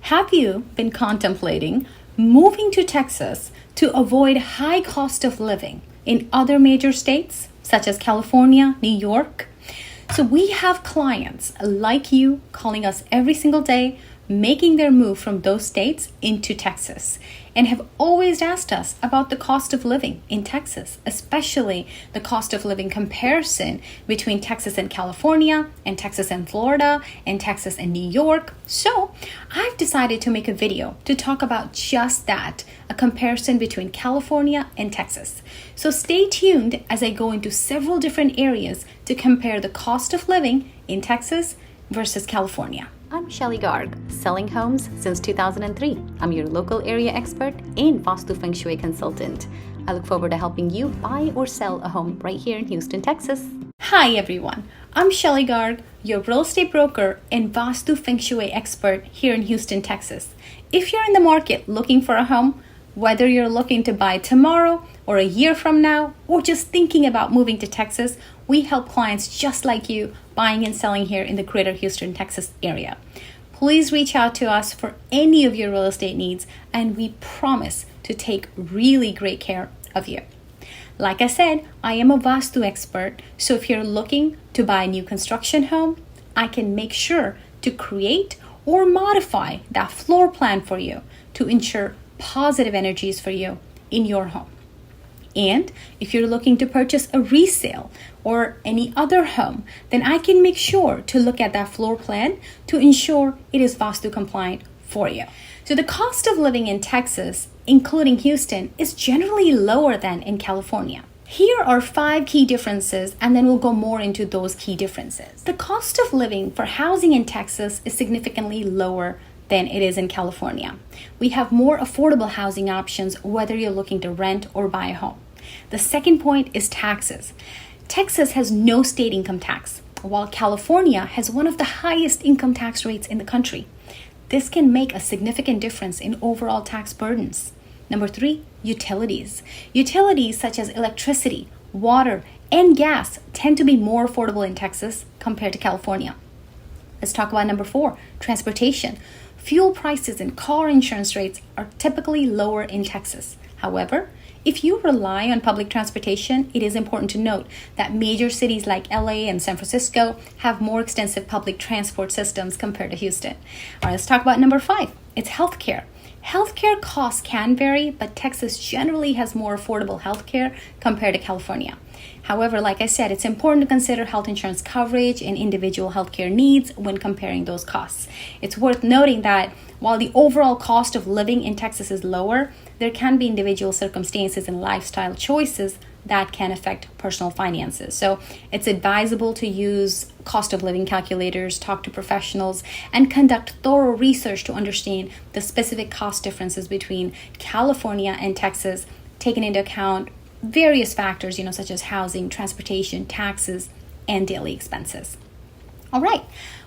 Have you been contemplating moving to Texas to avoid high cost of living in other major states such as California, New York? So we have clients like you calling us every single day, making their move from those states into Texas, and have always asked us about the cost of living in Texas, especially the cost of living comparison between Texas and California, and Texas and Florida, and Texas and New York. So I've decided to make a video to talk about just that, a comparison between California and Texas. So stay tuned as I go into several different areas to compare the cost of living in Texas versus California. I'm Shelly Garg, selling homes since 2003. I'm your local area expert and Vastu Feng Shui consultant. I look forward to helping you buy or sell a home right here in Houston, Texas. Hi everyone, I'm Shelly Garg, your real estate broker and Vastu Feng Shui expert here in Houston, Texas. If you're in the market looking for a home, whether you're looking to buy tomorrow or a year from now, or just thinking about moving to Texas, we help clients just like you buying and selling here in the greater Houston, Texas area. Please reach out to us for any of your real estate needs, and we promise to take really great care of you. Like I said, I am a Vastu expert, so if you're looking to buy a new construction home, I can make sure to create or modify that floor plan for you to ensure positive energies for you in your home. And if you're looking to purchase a resale or any other home, then I can make sure to look at that floor plan to ensure it is Vastu compliant for you. So the cost of living in Texas, including Houston, is generally lower than in California. Here are 5 key differences, and then we'll go more into those key differences. The cost of living for housing in Texas is significantly lower than it is in California. We have more affordable housing options whether you're looking to rent or buy a home. The second point is taxes. Texas has no state income tax, while California has one of the highest income tax rates in the country. This can make a significant difference in overall tax burdens. Number 3, utilities. Utilities such as electricity, water, and gas tend to be more affordable in Texas compared to California. Let's talk about number 4, transportation. Fuel prices and car insurance rates are typically lower in Texas. However, if you rely on public transportation, it is important to note that major cities like LA and San Francisco have more extensive public transport systems compared to Houston. All right, let's talk about number 5. It's healthcare. Healthcare costs can vary, but Texas generally has more affordable healthcare compared to California. However, like I said, it's important to consider health insurance coverage and individual healthcare needs when comparing those costs. It's worth noting that while the overall cost of living in Texas is lower, there can be individual circumstances and lifestyle choices that can affect personal finances. So it's advisable to use cost of living calculators, talk to professionals, and conduct thorough research to understand the specific cost differences between California and Texas, taking into account various factors, such as housing, transportation, taxes, and daily expenses. All right,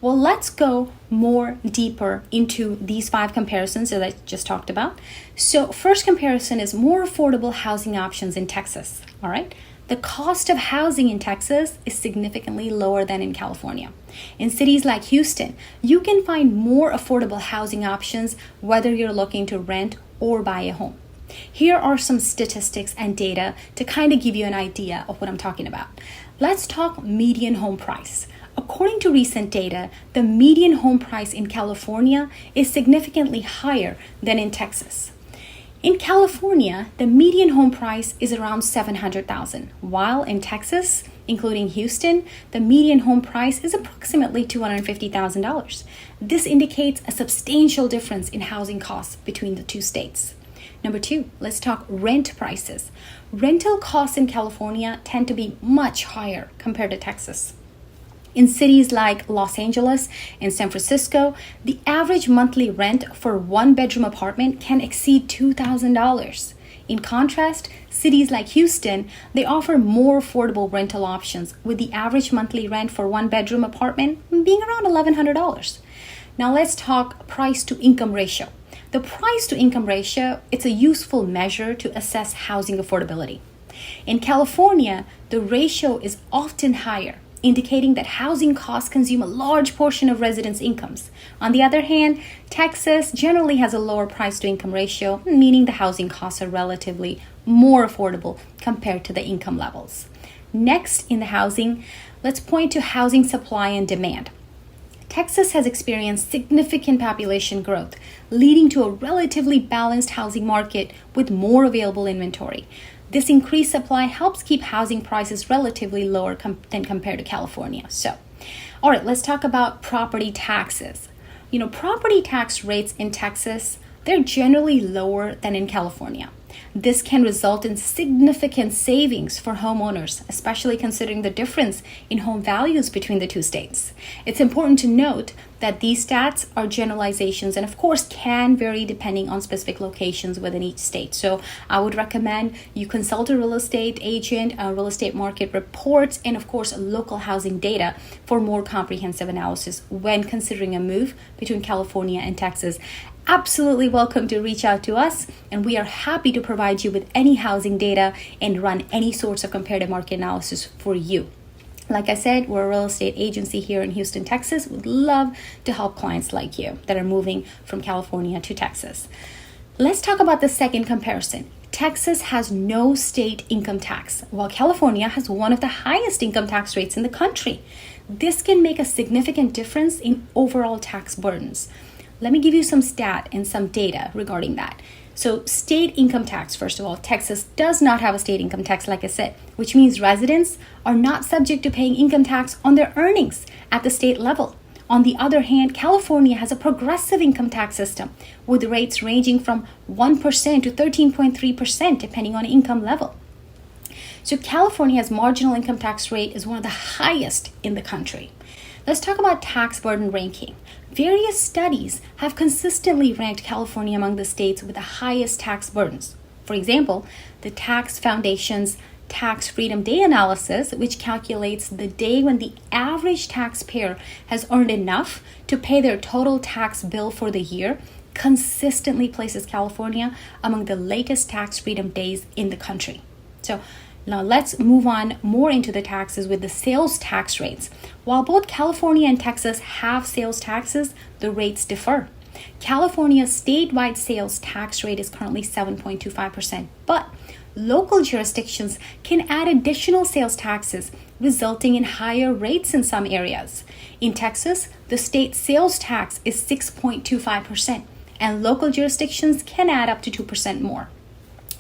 well, let's go more deeper into these 5 comparisons that I just talked about. So first comparison is more affordable housing options in Texas. All right, the cost of housing in Texas is significantly lower than in California. In cities like Houston, you can find more affordable housing options whether you're looking to rent or buy a home. Here are some statistics and data to kind of give you an idea of what I'm talking about. Let's talk median home price. According to recent data, the median home price in California is significantly higher than in Texas. In California, the median home price is around $700,000, while in Texas, including Houston, the median home price is approximately $250,000. This indicates a substantial difference in housing costs between the 2 states. Number 2, let's talk rent prices. Rental costs in California tend to be much higher compared to Texas. In cities like Los Angeles and San Francisco, the average monthly rent for 1-bedroom apartment can exceed $2,000. In contrast, cities like Houston, they offer more affordable rental options, with the average monthly rent for 1-bedroom apartment being around $1,100. Now let's talk price to income ratio. The price to income ratio, it's a useful measure to assess housing affordability. In California, the ratio is often higher indicating that housing costs consume a large portion of residents' incomes. On the other hand, Texas generally has a lower price to income ratio, meaning the housing costs are relatively more affordable compared to the income levels. Next, in the housing, let's point to housing supply and demand. Texas has experienced significant population growth, leading to a relatively balanced housing market with more available inventory. This increased supply helps keep housing prices relatively lower than compared to California. All right, let's talk about property taxes. Property tax rates in Texas, they're generally lower than in California. This can result in significant savings for homeowners, especially considering the difference in home values between the two states. It's important to note that these stats are generalizations and, of course, can vary depending on specific locations within each state. So I would recommend you consult a real estate agent, real estate market reports, and, of course, local housing data for more comprehensive analysis when considering a move between California and Texas. Absolutely welcome to reach out to us, and we are happy to provide you with any housing data and run any sorts of comparative market analysis for you. Like I said, we're a real estate agency here in Houston, Texas. We'd love to help clients like you that are moving from California to Texas. Let's talk about the second comparison. Texas has no state income tax, while California has one of the highest income tax rates in the country. This can make a significant difference in overall tax burdens. Let me give you some stat and some data regarding that. So state income tax, first of all, Texas does not have a state income tax, like I said, which means residents are not subject to paying income tax on their earnings at the state level. On the other hand, California has a progressive income tax system with rates ranging from 1% to 13.3% depending on income level. So California's marginal income tax rate is one of the highest in the country. Let's talk about tax burden ranking. Various studies have consistently ranked California among the states with the highest tax burdens. For example, the Tax Foundation's Tax Freedom Day analysis, which calculates the day when the average taxpayer has earned enough to pay their total tax bill for the year, consistently places California among the latest tax freedom days in the country. So now let's move on more into the taxes with the sales tax rates. While both California and Texas have sales taxes, the rates differ. California's statewide sales tax rate is currently 7.25%, but local jurisdictions can add additional sales taxes, resulting in higher rates in some areas. In Texas, the state sales tax is 6.25%, and local jurisdictions can add up to 2% more.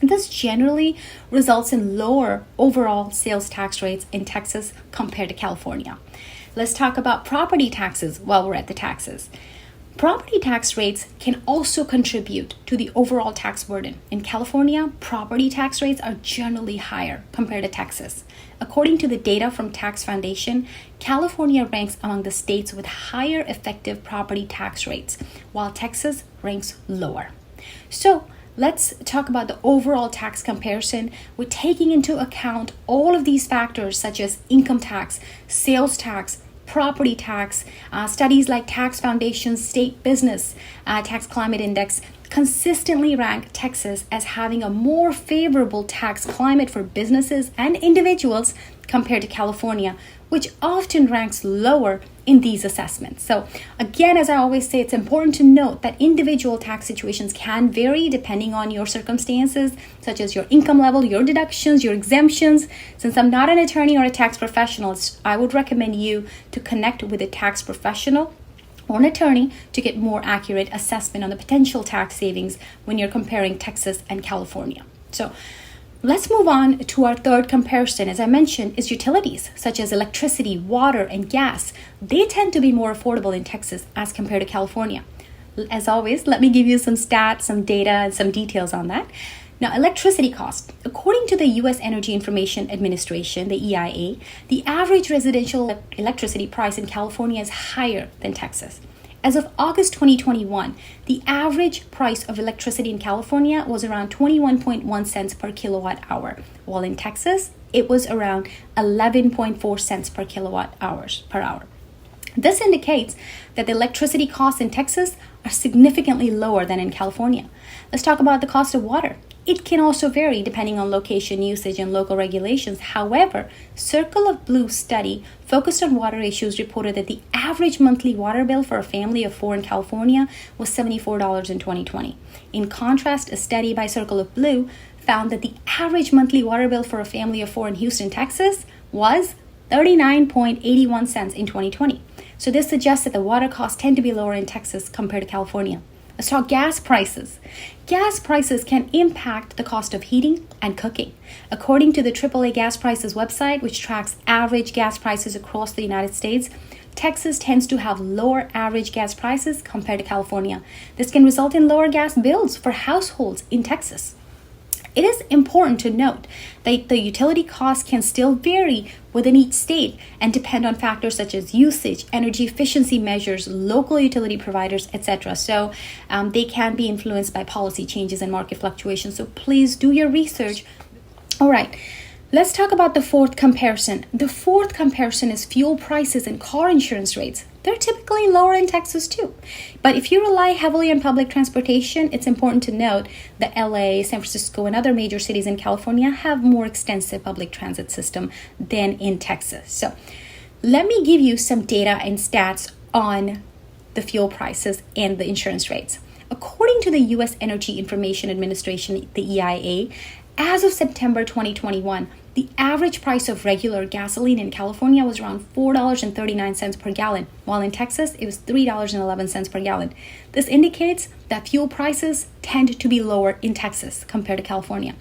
This generally results in lower overall sales tax rates in Texas compared to California. Let's talk about property taxes while we're at the taxes. Property tax rates can also contribute to the overall tax burden. In California, property tax rates are generally higher compared to Texas. According to the data from Tax Foundation, California ranks among the states with higher effective property tax rates, while Texas ranks lower. So let's talk about the overall tax comparison with taking into account all of these factors such as income tax, sales tax, property tax. Studies like Tax Foundation's State Business Tax Climate Index consistently rank Texas as having a more favorable tax climate for businesses and individuals compared to California, which often ranks lower in these assessments. So again, as I always say, it's important to note that individual tax situations can vary depending on your circumstances, such as your income level, your deductions, your exemptions. Since I'm not an attorney or a tax professional, I would recommend you to connect with a tax professional or an attorney to get more accurate assessment on the potential tax savings when you're comparing Texas and California. So let's move on to our third comparison. As I mentioned, is utilities such as electricity, water, and gas. They tend to be more affordable in Texas as compared to California. As always, let me give you some stats, some data, and some details on that. Now, electricity cost. According to the U.S. Energy Information Administration, the EIA, the average residential electricity price in California is higher than Texas. As of August 2021, the average price of electricity in California was around 21.1 cents per kilowatt hour, while in Texas, it was around 11.4 cents per kilowatt hours per hour. This indicates that the electricity costs in Texas are significantly lower than in California. Let's talk about the cost of water. It can also vary depending on location, usage, and local regulations. However, Circle of Blue study focused on water issues reported that the average monthly water bill for a family of 4 in California was $74 in 2020. In contrast, a study by Circle of Blue found that the average monthly water bill for a family of 4 in Houston, Texas was 39.81 cents in 2020. So this suggests that the water costs tend to be lower in Texas compared to California. Let's talk gas prices. Gas prices can impact the cost of heating and cooking. According to the AAA Gas Prices website, which tracks average gas prices across the United States, Texas tends to have lower average gas prices compared to California. This can result in lower gas bills for households in Texas. It is important to note that the utility costs can still vary within each state and depend on factors such as usage, energy efficiency measures, local utility providers, etc. So they can be influenced by policy changes and market fluctuations. So please do your research. All right. Let's talk about the fourth comparison. The fourth comparison is fuel prices and car insurance rates. They're typically lower in Texas too. But if you rely heavily on public transportation, it's important to note that LA, San Francisco, and other major cities in California have more extensive public transit system than in Texas. So let me give you some data and stats on the fuel prices and the insurance rates. According to the U.S. Energy Information Administration, the EIA, as of September 2021, the average price of regular gasoline in California was around $4.39 per gallon, while in Texas it was $3.11 per gallon. This indicates that fuel prices tend to be lower in Texas compared to California.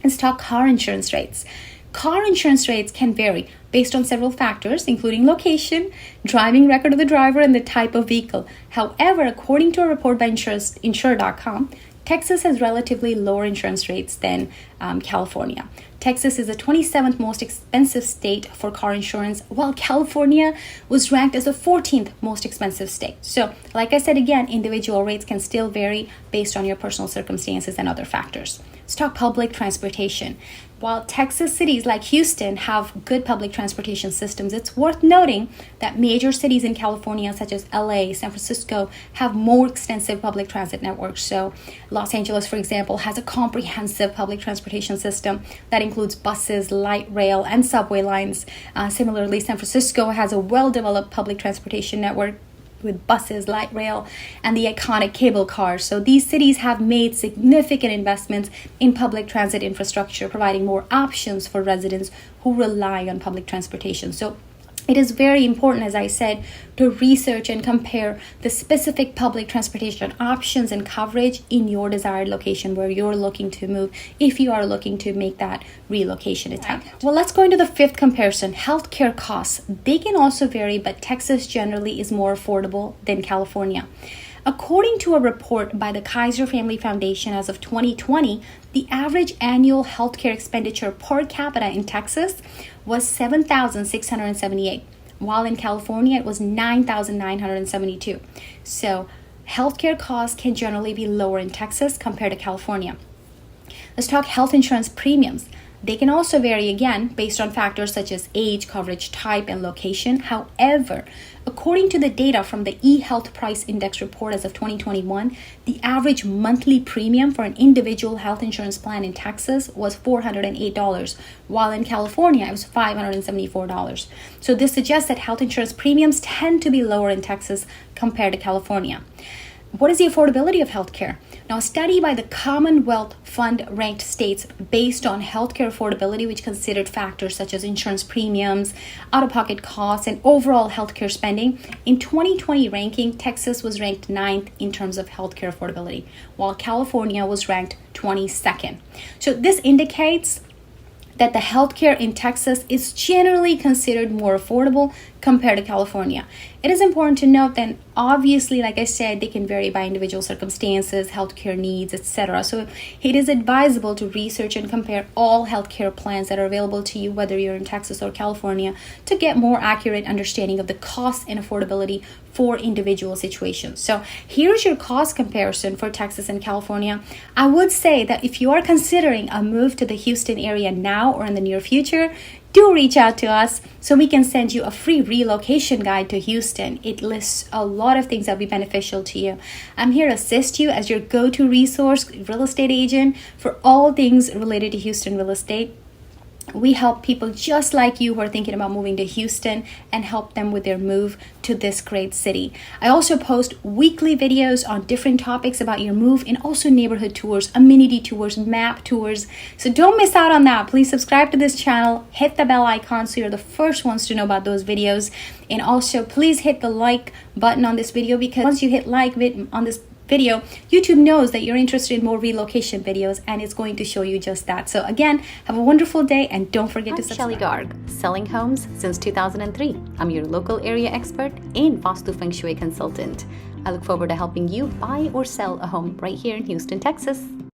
Let's talk car insurance rates. Car insurance rates can vary based on several factors, including location, driving record of the driver, and the type of vehicle. However, according to a report by Insure.com, Texas has relatively lower insurance rates than California. Texas is the 27th most expensive state for car insurance, while California was ranked as the 14th most expensive state. So, like I said again, individual rates can still vary based on your personal circumstances and other factors. Let's talk public transportation. While Texas cities like Houston have good public transportation systems, it's worth noting that major cities in California, such as LA, San Francisco, have more extensive public transit networks. So Los Angeles, for example, has a comprehensive public transportation system that includes buses, light rail, and subway lines. Similarly, San Francisco has a well-developed public transportation network with buses, light rail, and the iconic cable cars. So these cities have made significant investments in public transit infrastructure, providing more options for residents who rely on public transportation. So it is very important, as I said, to research and compare the specific public transportation options and coverage in your desired location where you're looking to move, if you are looking to make that relocation attempt. Well, let's go into the fifth comparison. Healthcare costs. They can also vary, but Texas generally is more affordable than California. According to a report by the Kaiser Family Foundation as of 2020, the average annual healthcare expenditure per capita in Texas was $7,678, while in California it was $9,972. So healthcare costs can generally be lower in Texas compared to California. Let's talk health insurance premiums. They can also vary again based on factors such as age, coverage type, and location. However, according to the data from the eHealth Price Index report as of 2021, the average monthly premium for an individual health insurance plan in Texas was $408, while in California it was $574. So this suggests that health insurance premiums tend to be lower in Texas compared to California. What is the affordability of healthcare? Now, a study by the Commonwealth Fund ranked states based on healthcare affordability, which considered factors such as insurance premiums, out-of-pocket costs, and overall healthcare spending. In 2020 ranking, Texas was ranked 9th in terms of healthcare affordability, while California was ranked 22nd. So this indicates that the healthcare in Texas is generally considered more affordable compared to California. It is important to note that obviously, like I said, they can vary by individual circumstances, healthcare needs, etc. So it is advisable to research and compare all healthcare plans that are available to you, whether you're in Texas or California, to get more accurate understanding of the cost and affordability for individual situations. So here's your cost comparison for Texas and California. I would say that if you are considering a move to the Houston area now or in the near future, do reach out to us so we can send you a free relocation guide to Houston. It lists a lot of things that will be beneficial to you. I'm here to assist you as your go-to resource real estate agent for all things related to Houston real estate. We help people just like you who are thinking about moving to Houston and help them with their move to this great city. I also post weekly videos on different topics about your move and also neighborhood tours, amenity tours, map tours. So don't miss out on that. Please subscribe to this channel, hit the bell icon so you're the first ones to know about those videos. And also please hit the like button on this video, because once you hit like on this video, YouTube knows that you're interested in more relocation videos and it's going to show you just that. So again, have a wonderful day and don't forget to subscribe. Shelly Garg, selling homes since 2003. I'm your local area expert and Vastu Feng Shui consultant. I look forward to helping you buy or sell a home right here in Houston, Texas.